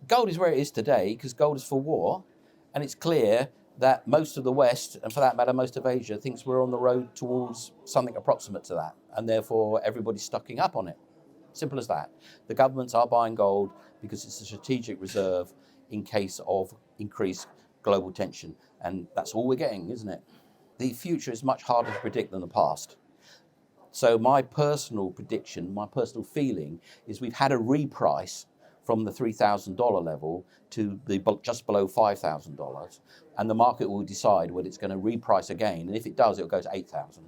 Gold is where it is today because gold is for war, and it's clear that most of the West, and for that matter, most of Asia, thinks we're on the road towards something approximate to that, and therefore everybody's stocking up on it. Simple as that. The governments are buying gold because it's a strategic reserve in case of increased global tension, and that's all we're getting, isn't it? The future is much harder to predict than the past. So my personal prediction, my personal feeling is we've had a reprice from the $3,000 level to the just below $5,000, and the market will decide whether it's going to reprice again, and if it does, it'll go to 8,000.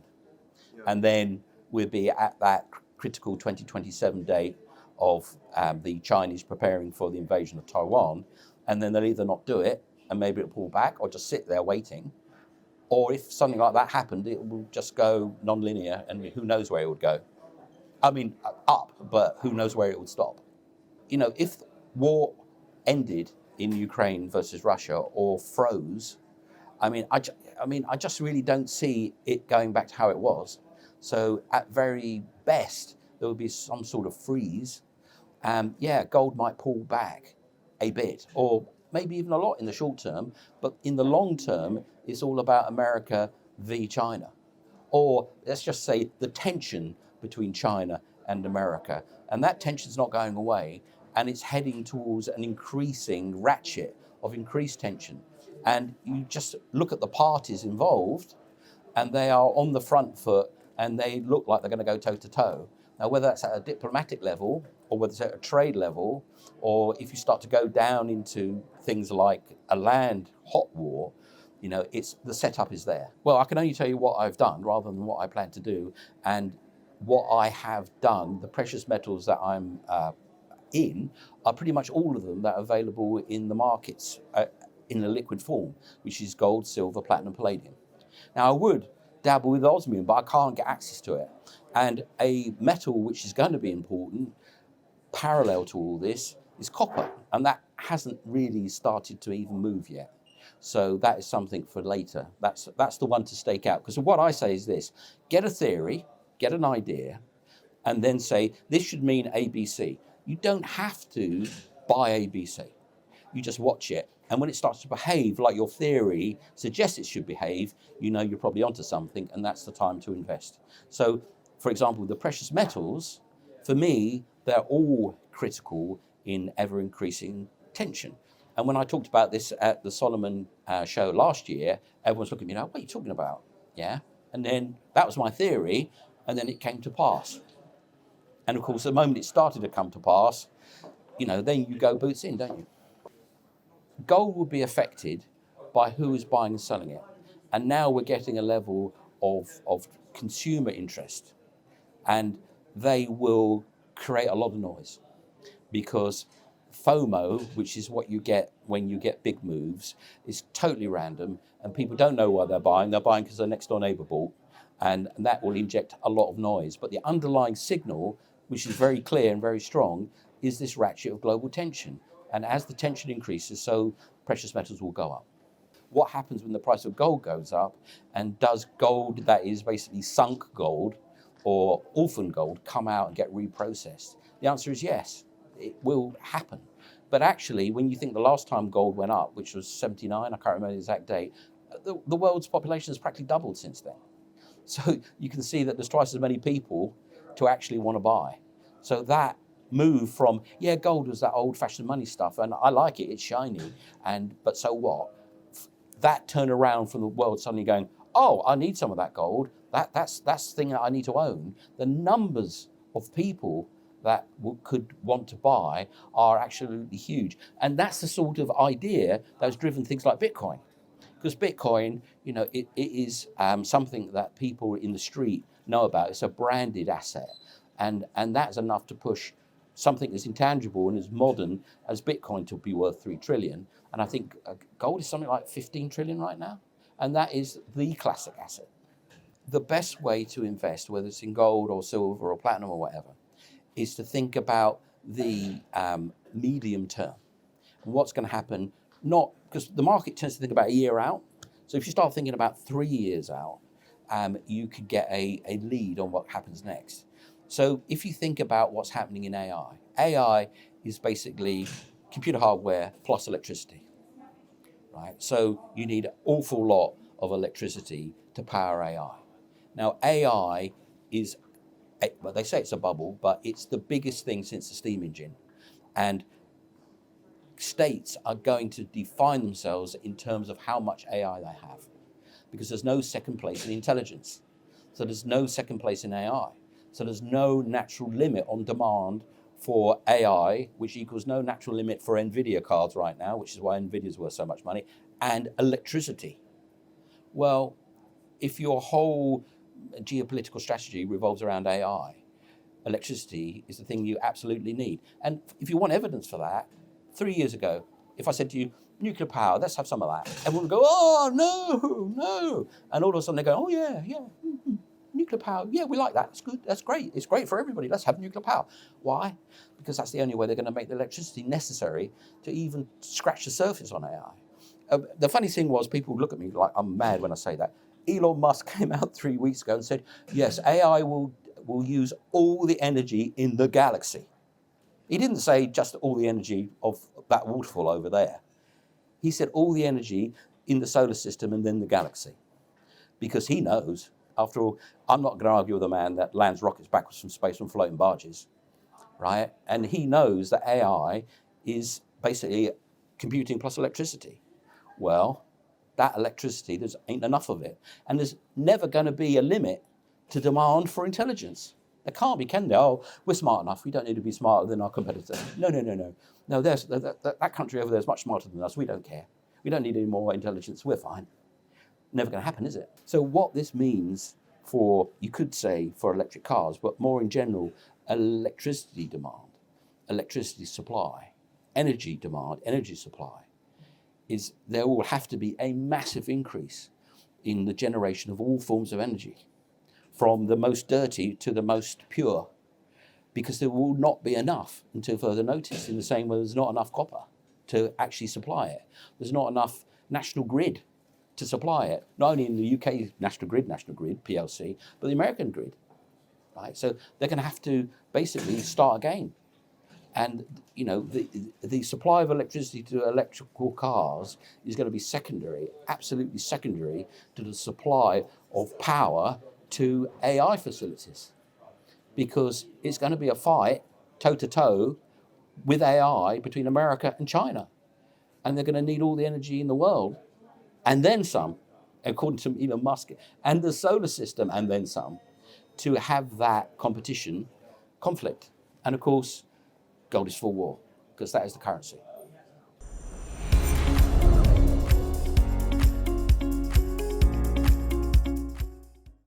Yeah. And then we'll be at that critical 2027 date of the Chinese preparing for the invasion of Taiwan, and then they'll either not do it, and maybe it'll pull back, or just sit there waiting, or if something like that happened, it will just go non-linear, and who knows where it would go. I mean, up, but who knows where it would stop. You know, if war ended in Ukraine versus Russia or froze, I just really don't see it going back to how it was. So at very best, there would be some sort of freeze. Gold might pull back a bit, or maybe even a lot in the short term, but in the long term, it's all about America v. China. Or let's just say the tension between China and America. And that tension's not going away, and it's heading towards an increasing ratchet of increased tension. And you just look at the parties involved, and they are on the front foot, and they look like they're going to go toe-to-toe. Now, whether that's at a diplomatic level, or whether it's at a trade level, or if you start to go down into things like a land hot war, you know, the setup is there. Well, I can only tell you what I've done rather than what I plan to do. And what I have done, the precious metals that I'm in, are pretty much all of them that are available in the markets in a liquid form, which is gold, silver, platinum, palladium. Now, I would dabble with osmium, but I can't get access to it. And a metal which is going to be important, parallel to all this, is copper. And that hasn't really started to even move yet. So that is something for later. That's the one to stake out. Because what I say is this: get a theory, get an idea, and then say, this should mean ABC. You don't have to buy ABC. You just watch it. And when it starts to behave like your theory suggests it should behave, you know you're probably onto something, and that's the time to invest. So, for example, the precious metals, for me, they're all critical in ever-increasing tension. And when I talked about this at the Solomon show last year, everyone's looking at me like, what are you talking about? Yeah. And then that was my theory, and then it came to pass. And of course, the moment it started to come to pass, you know, then you go boots in, don't you? Gold will be affected by who is buying and selling it. And now we're getting a level of consumer interest. And they will create a lot of noise, because FOMO, which is what you get when you get big moves, is totally random, and people don't know why they're buying. They're buying because their next door neighbor bought, and that will inject a lot of noise. But the underlying signal, which is very clear and very strong, is this ratchet of global tension. And as the tension increases, so precious metals will go up. What happens when the price of gold goes up, and does gold that is basically sunk gold or orphan gold come out and get reprocessed? The answer is yes, it will happen. But actually, when you think the last time gold went up, which was 79, I can't remember the exact date, the world's population has practically doubled since then. So you can see that there's twice as many people to actually want to buy. So that move from, gold was that old-fashioned money stuff, and I like it, it's shiny, but so what? That turn around from the world suddenly going, oh, I need some of that gold, that's the thing that I need to own. The numbers of people that could want to buy are absolutely huge. And that's the sort of idea that's driven things like Bitcoin. Because Bitcoin, you know, it is something that people in the street know about. It's a branded asset. And that's enough to push something as intangible and as modern as Bitcoin to be worth 3 trillion. And I think gold is something like 15 trillion right now. And that is the classic asset. The best way to invest, whether it's in gold or silver or platinum or whatever, is to think about the medium term. And what's going to happen, not because the market tends to think about a year out. So if you start thinking about 3 years out, you could get a lead on what happens next. So if you think about what's happening in AI is basically computer hardware plus electricity, right? So you need an awful lot of electricity to power AI. Now, AI is, well, they say it's a bubble, but it's the biggest thing since the steam engine. And states are going to define themselves in terms of how much AI they have, because there's no second place in intelligence. So there's no second place in AI. So there's no natural limit on demand for AI, which equals no natural limit for NVIDIA cards right now, which is why NVIDIA's worth so much money, and electricity. Well, if your whole geopolitical strategy revolves around AI, electricity is the thing you absolutely need. And if you want evidence for that, 3 years ago, if I said to you, nuclear power, let's have some of that, everyone would go, oh, no. And all of a sudden they go, oh, yeah, nuclear power, yeah, we like that. It's good. That's great. It's great for everybody. Let's have nuclear power. Why? Because that's the only way they're going to make the electricity necessary to even scratch the surface on AI. The funny thing was, people look at me like I'm mad when I say that. Elon Musk came out 3 weeks ago and said, yes, AI will use all the energy in the galaxy. He didn't say just all the energy of that waterfall over there. He said all the energy in the solar system and then the galaxy. Because he knows, after all, I'm not going to argue with a man that lands rockets backwards from space from floating barges, right? And he knows that AI is basically computing plus electricity. Well, that electricity, there ain't enough of it. And there's never going to be a limit to demand for intelligence. There can't be, can there? Oh, we're smart enough. We don't need to be smarter than our competitors. No. No, that country over there is much smarter than us. We don't care. We don't need any more intelligence. We're fine. Never going to happen, is it? So what this means for, you could say, for electric cars, but more in general, electricity demand, electricity supply, energy demand, energy supply, is there will have to be a massive increase in the generation of all forms of energy, from the most dirty to the most pure, because there will not be enough until further notice, in the same way there's not enough copper to actually supply it. There's not enough national grid to supply it, not only in the UK national grid, PLC, but the American grid, right? So they're going to have to basically start again. And, you know, the supply of electricity to electrical cars is going to be secondary, absolutely secondary to the supply of power to AI facilities, because it's going to be a fight toe-to-toe with AI between America and China. And they're going to need all the energy in the world, and then some, according to Elon Musk, and the solar system, and then some, to have that conflict. And of course, gold is for war, because that is the currency.